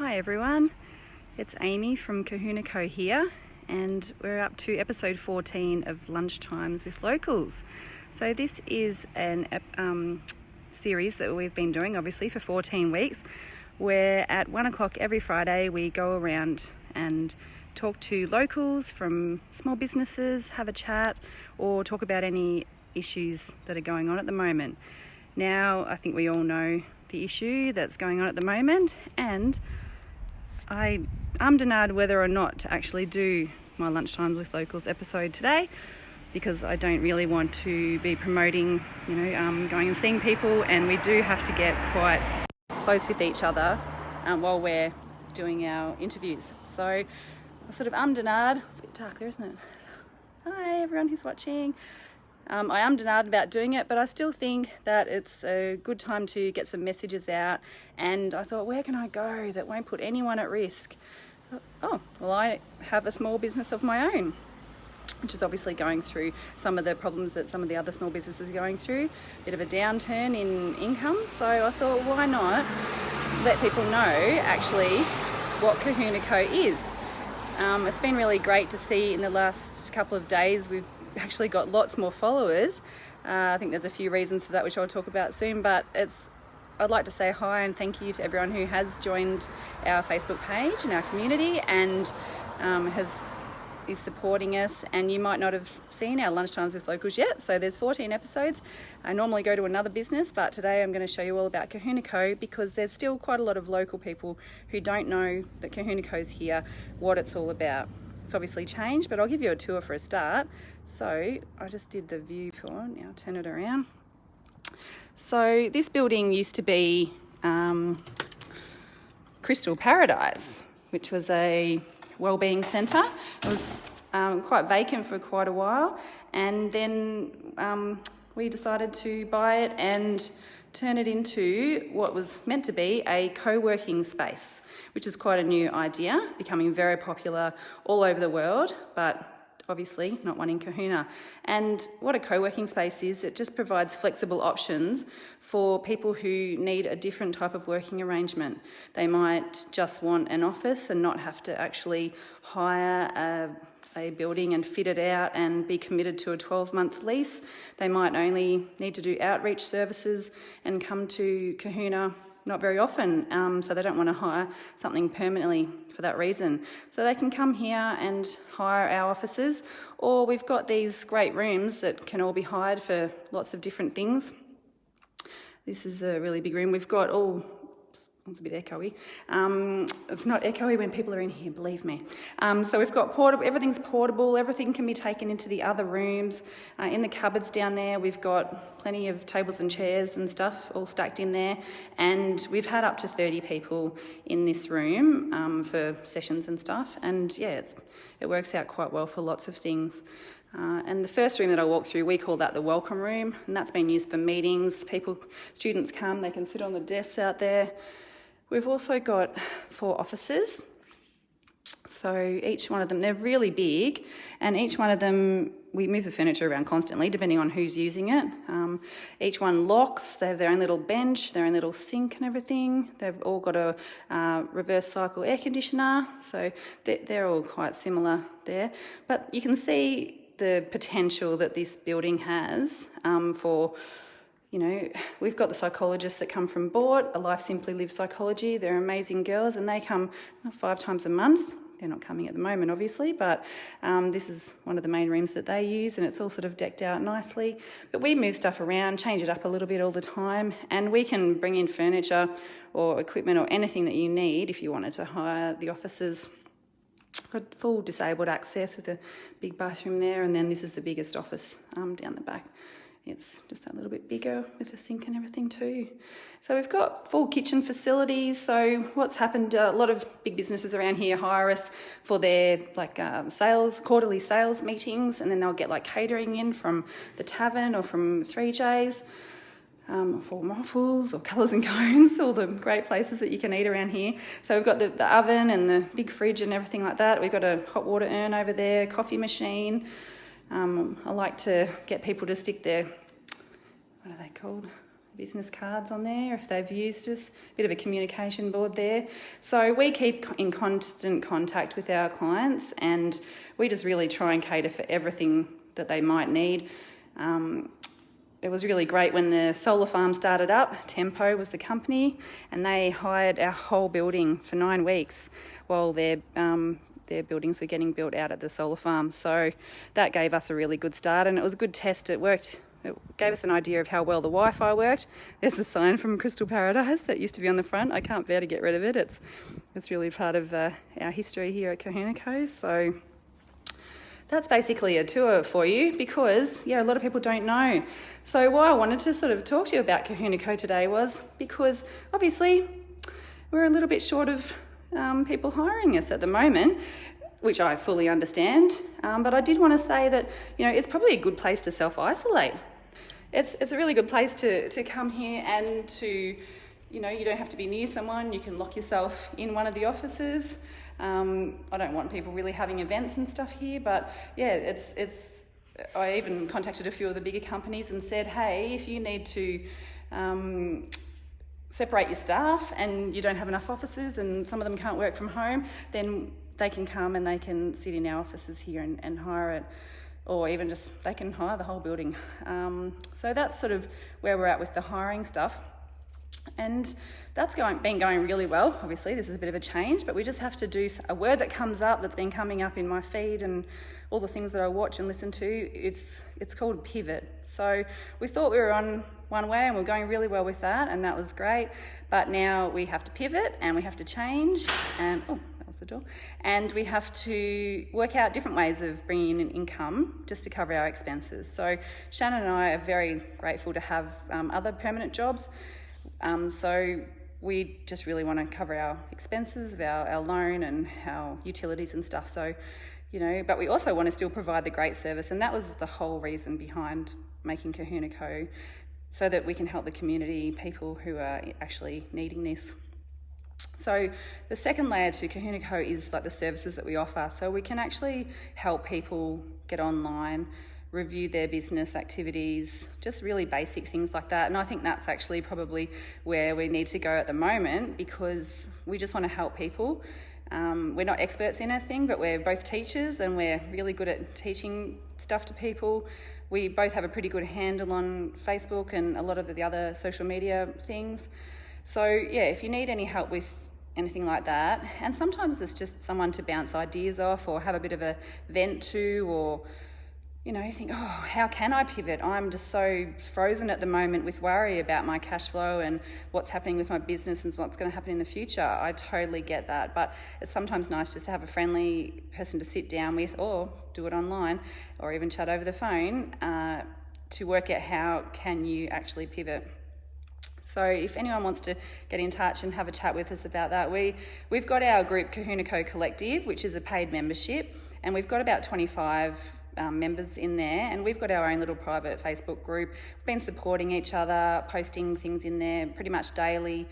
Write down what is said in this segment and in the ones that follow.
Hi everyone, it's Amy from CohunaCo here, and we're up to episode 14 of Lunchtimes with Locals. So this is an series that we've been doing obviously for 14 weeks, where at 1 o'clock every Friday we go around and talk to locals from small businesses, have a chat or talk about any issues that are going on at the moment. Now I think we all know the issue that's going on at the moment, and I denied whether or not to actually do my Lunchtimes with Locals episode today, because I don't really want to be promoting, going and seeing people, and we do have to get quite close with each other while we're doing our interviews. So I sort of denied. It's a bit dark there, isn't it? Hi everyone who's watching. I denied about doing it, but I still think that it's a good time to get some messages out, and I thought, where can I go that won't put anyone at risk? Oh, well, I have a small business of my own, which is obviously going through some of the problems that some of the other small businesses are going through, a bit of a downturn in income. So I thought, why not let people know actually what CohunaCo is. It's been really great to see in the last couple of days we've actually got lots more followers. I think there's a few reasons for that, which I'll talk about soon, but I'd like to say hi and thank you to everyone who has joined our Facebook page and our community and is supporting us. And you might not have seen our Lunchtimes with Locals yet, so there's 14 episodes. I normally go to another business, but today I'm going to show you all about CohunaCo, because there's still quite a lot of local people who don't know that CohunaCo's here, what it's all about. It's obviously changed, but I'll give you a tour for a start. So I just did the view tour, now I'll turn it around. So this building used to be Crystal Paradise, which was a wellbeing centre. It was quite vacant for quite a while, and then we decided to buy it and turn it into what was meant to be a co-working space, which is quite a new idea, becoming very popular all over the world, but obviously not one in Cohuna. And what a co-working space is, it just provides flexible options for people who need a different type of working arrangement. They might just want an office and not have to actually hire a building and fit it out and be committed to a 12-month lease. They might only need to do outreach services and come to Cohuna not very often, so they don't want to hire something permanently for that reason. So they can come here and hire our offices, or we've got these great rooms that can all be hired for lots of different things. This is a really big room. We've got it's a bit echoey. It's not echoey when people are in here, believe me. So we've got portable, everything's portable, everything can be taken into the other rooms. In the cupboards down there, we've got plenty of tables and chairs and stuff all stacked in there. And we've had up to 30 people in this room for sessions and stuff. And yeah, it works out quite well for lots of things. And the first room that I walked through, we call that the welcome room, and that's been used for meetings. Students come, they can sit on the desks out there. We've also got 4 offices, so each one of them, they're really big, and each one of them, we move the furniture around constantly depending on who's using it. Each one locks, they have their own little bench, their own little sink and everything. They've all got a reverse cycle air conditioner, so they're all quite similar there. But you can see the potential that this building has for, we've got the psychologists that come from Board, A Life Simply Lived Psychology. They're amazing girls, and they come 5 times a month. They're not coming at the moment, obviously, but this is one of the main rooms that they use, and it's all sort of decked out nicely. But we move stuff around, change it up a little bit all the time, and we can bring in furniture or equipment or anything that you need if you wanted to hire the offices. Got full disabled access with a big bathroom there, and then this is the biggest office down the back. It's just a little bit bigger with a sink and everything too. So we've got full kitchen facilities. So what's happened, a lot of big businesses around here hire us for their quarterly sales meetings, and then they'll get catering in from the tavern or from 3J's. For waffles or colours and cones, all the great places that you can eat around here. So we've got the oven and the big fridge and everything like that. We've got a hot water urn over there, coffee machine. I like to get people to stick their, what are they called? business cards on there if they've used us, a bit of a communication board there. So we keep in constant contact with our clients, and we just really try and cater for everything that they might need. It was really great when the solar farm started up. Tempo was the company, and they hired our whole building for 9 weeks while their buildings were getting built out at the solar farm. So that gave us a really good start, and it was a good test. It worked. It gave us an idea of how well the Wi-Fi worked. There's a sign from Crystal Paradise that used to be on the front. I can't bear to get rid of it. It's really part of our history here at CohunaCo. So that's basically a tour for you because, a lot of people don't know. So why I wanted to sort of talk to you about CohunaCo today was because obviously we're a little bit short of people hiring us at the moment, which I fully understand. But I did want to say that, it's probably a good place to self-isolate. It's a really good place to come here and to, you don't have to be near someone. You can lock yourself in one of the offices. I don't want people really having events and stuff here, but I even contacted a few of the bigger companies and said, hey, if you need to separate your staff and you don't have enough offices and some of them can't work from home, then they can come and they can sit in our offices here and hire it, or even just they can hire the whole building. So that's sort of where we're at with the hiring stuff. And that's been going really well. Obviously, this is a bit of a change, but we just have to do a word that comes up that's been coming up in my feed and all the things that I watch and listen to. It's called pivot. So we thought we were on one way and we're going really well with that, and that was great. But now we have to pivot and we have to change, and that was the door. And we have to work out different ways of bringing in income just to cover our expenses. So Shannon and I are very grateful to have other permanent jobs. So we just really want to cover our expenses of our loan and our utilities and stuff. So, but we also want to still provide the great service. And that was the whole reason behind making CohunaCo, so that we can help the community, people who are actually needing this. So the second layer to CohunaCo is like the services that we offer. So we can actually help people get online, review their business activities, just really basic things like that. And I think that's actually probably where we need to go at the moment, because we just want to help people. We're not experts in anything, but we're both teachers and we're really good at teaching stuff to people. We both have a pretty good handle on Facebook and a lot of the other social media things. So if you need any help with anything like that, and sometimes it's just someone to bounce ideas off or have a bit of a vent to, or you think, how can I pivot? I'm just so frozen at the moment with worry about my cash flow and what's happening with my business and what's going to happen in the future. I totally get that, but it's sometimes nice just to have a friendly person to sit down with, or do it online, or even chat over the phone to work out how can you actually pivot. So if anyone wants to get in touch and have a chat with us about that, we've got our group CohunaCo Collective, which is a paid membership, and we've got about 25 members in there, and we've got our own little private Facebook group. We've been supporting each other, posting things in there pretty much daily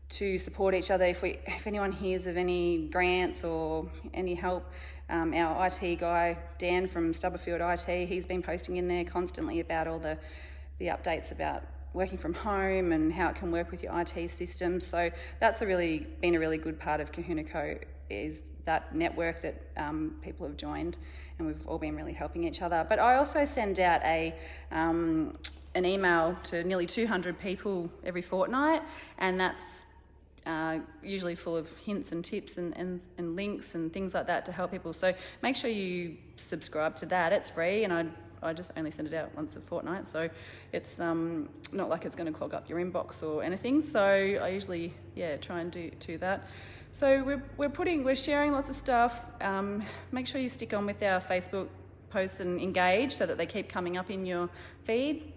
to support each other. If anyone hears of any grants or any help, our IT guy Dan from Stubberfield IT, he's been posting in there constantly about all the updates about working from home and how it can work with your IT system. So that's been a really good part of CohunaCo, is that network that people have joined, and we've all been really helping each other. But I also send out an email to nearly 200 people every fortnight, and that's usually full of hints and tips and links and things like that to help people. So make sure you subscribe to that. It's free, and I just only send it out once a fortnight, so it's not like it's going to clog up your inbox or anything. So I usually try and do that. So we're sharing lots of stuff. Make sure you stick on with our Facebook posts and engage so that they keep coming up in your feed.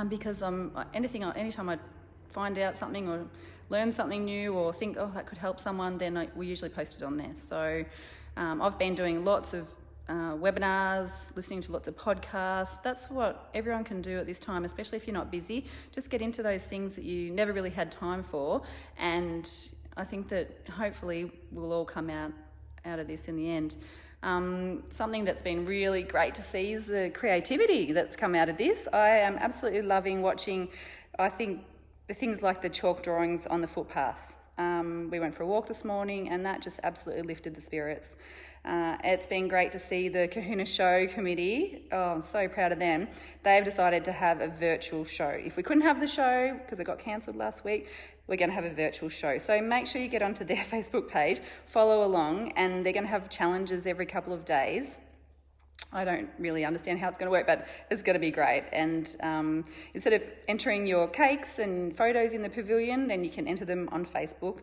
Because anytime I find out something or learn something new or think, that could help someone, then we usually post it on there. So I've been doing lots of webinars, listening to lots of podcasts. That's what everyone can do at this time, especially if you're not busy. Just get into those things that you never really had time for, and I think that hopefully we'll all come out of this in the end. Something that's been really great to see is the creativity that's come out of this. I am absolutely loving watching I think the things like the chalk drawings on the footpath. We went for a walk this morning and that just absolutely lifted the spirits. It's been great to see the Cohuna Show committee. Oh, I'm so proud of them. They've decided to have a virtual show. If we couldn't have the show because it got cancelled last week, we're going to have a virtual show. So make sure you get onto their Facebook page, follow along, and they're going to have challenges every couple of days. I don't really understand how it's going to work, but it's going to be great. And instead of entering your cakes and photos in the pavilion, then you can enter them on Facebook.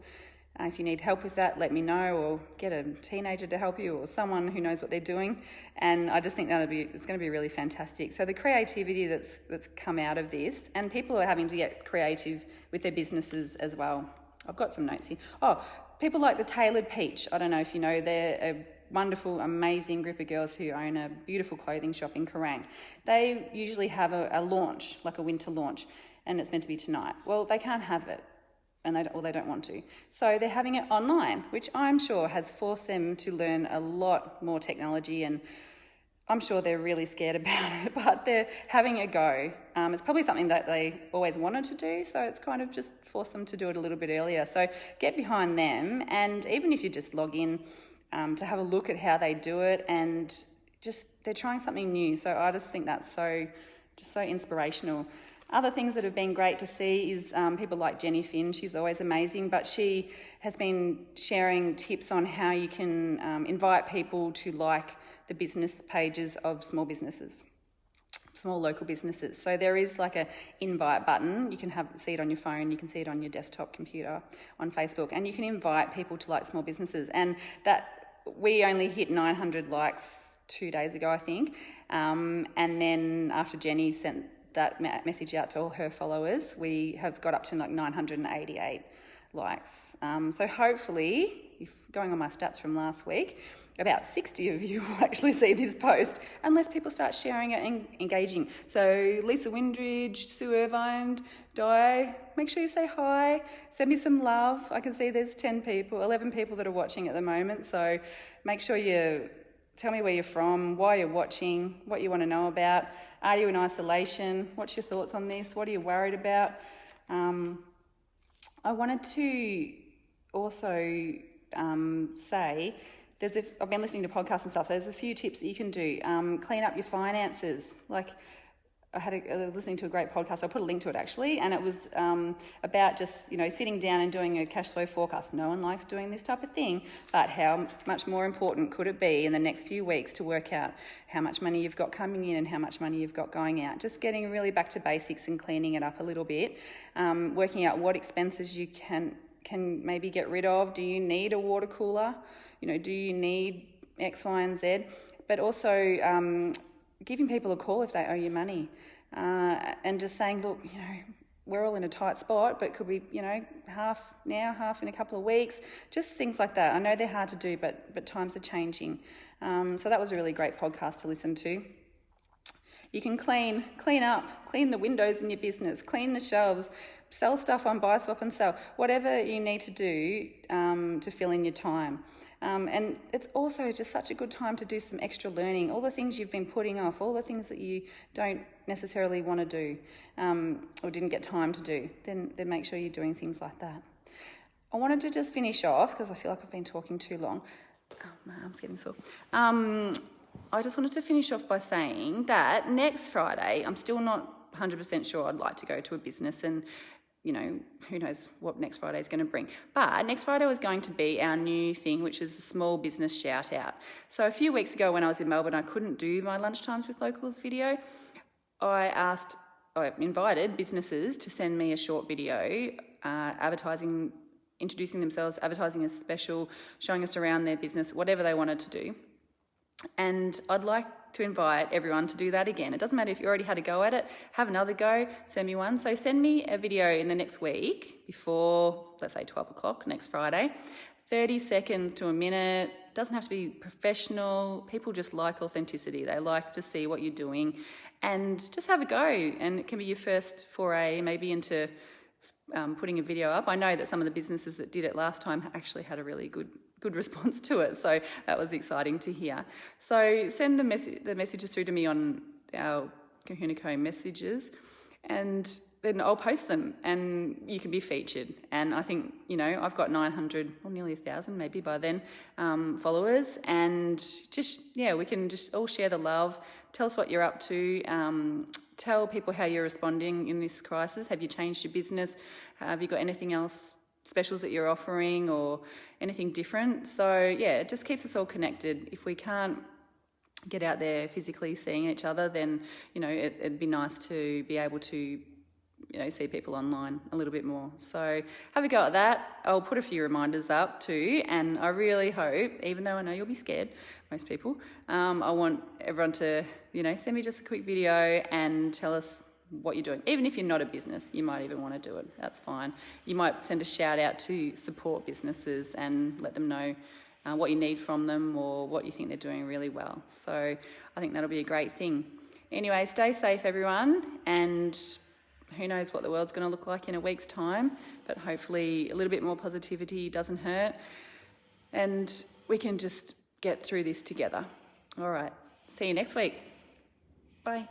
If you need help with that, let me know, or get a teenager to help you, or someone who knows what they're doing. And I just think it's going to be really fantastic. So the creativity that's come out of this, and people are having to get creative with their businesses as well. I've got some notes here. Oh, people like the Tailored Peach. I don't know if you know, they're a wonderful, amazing group of girls who own a beautiful clothing shop in Kerrang. They usually have a launch, like a winter launch, and it's meant to be tonight. Well, they can't have it. And they don't want to. So they're having it online, which I'm sure has forced them to learn a lot more technology, and I'm sure they're really scared about it, but they're having a go. It's probably something that they always wanted to do, so it's kind of just forced them to do it a little bit earlier. So get behind them, and even if you just log in to have a look at how they do it, and just they're trying something new. So I just think that's so inspirational. Other things that have been great to see is people like Jenny Finn. She's always amazing, but she has been sharing tips on how you can invite people to like the business pages of small businesses, small local businesses. So there is like a invite button. You can see it on your phone, you can see it on your desktop computer, on Facebook, and you can invite people to like small businesses. And that we only hit 900 likes 2 days ago, I think. And then after Jenny sent that message out to all her followers, we have got up to like 988 likes. So hopefully, if going on my stats from last week, about 60 of you will actually see this post, unless people start sharing it and engaging. So Lisa Windridge, Sue Irvine, Di, make sure you say hi, send me some love. I can see there's 11 people that are watching at the moment. So make sure you tell me where you're from, why you're watching, what you want to know about. Are you in isolation? What's your thoughts on this? What are you worried about? I wanted to also say, I've been listening to podcasts and stuff, so there's a few tips that you can do. Clean up your finances. Like, I was listening to a great podcast, so I put a link to it actually, and it was about just, sitting down and doing a cash flow forecast. No one likes doing this type of thing, but how much more important could it be in the next few weeks to work out how much money you've got coming in and how much money you've got going out. Just getting really back to basics and cleaning it up a little bit, working out what expenses you can maybe get rid of. Do you need a water cooler? Do you need X, Y, and Z? But also giving people a call if they owe you money, and just saying, look, we're all in a tight spot, but could we, half now, half in a couple of weeks, just things like that. I know they're hard to do, but times are changing. So that was a really great podcast to listen to. You can clean the windows in your business, clean the shelves, sell stuff on Buy, Swap and Sell, whatever you need to do to fill in your time. And it's also just such a good time to do some extra learning, all the things you've been putting off, all the things that you don't necessarily want to do or didn't get time to do, then make sure you're doing things like that. I wanted to just finish off, because I feel like I've been talking too long. Oh, my arm's getting sore. I just wanted to finish off by saying that next Friday, I'm still not 100% sure I'd like to go to a business, and who knows what next Friday is going to bring. But next Friday was going to be our new thing, which is the small business shout out. So a few weeks ago when I was in Melbourne, I couldn't do my Lunchtimes with Locals video. I invited businesses to send me a short video advertising, introducing themselves, advertising a special, showing us around their business, whatever they wanted to do. And I'd like to invite everyone to do that again. It doesn't matter if you already had a go at it, have another go, send me one. So send me a video in the next week before, let's say 12 o'clock next Friday, 30 seconds to a minute. Doesn't have to be professional. People just like authenticity. They like to see what you're doing, and just have a go. And it can be your first foray maybe into putting a video up. I know that some of the businesses that did it last time actually had a really good response to it, so that was exciting to hear. So send the messages through to me on our CohunaCo messages, and then I'll post them and you can be featured. And I think, you know, I've got 900 or nearly 1,000 maybe by then followers, and just, yeah, we can just all share the love. Tell us what you're up to. Tell people how you're responding in this crisis. Have you changed your business? Have you got anything else, specials that you're offering or anything different? So yeah, it just keeps us all connected. If we can't get out there physically seeing each other, then, you know, it'd be nice to be able to, you know, see people online a little bit more. So have a go at that. I'll put a few reminders up too, and I really hope, even though I know you'll be scared, most people, I want everyone to, you know, send me just a quick video and tell us what you're doing. Even if you're not a business, you might even want to do it. That's fine. You might send a shout out to support businesses and let them know what you need from them or what you think they're doing really well. So I think that'll be a great thing. Anyway, stay safe, everyone, and who knows what the world's going to look like in a week's time, but hopefully a little bit more positivity doesn't hurt, and we can just get through this together. All right, see you next week. Bye.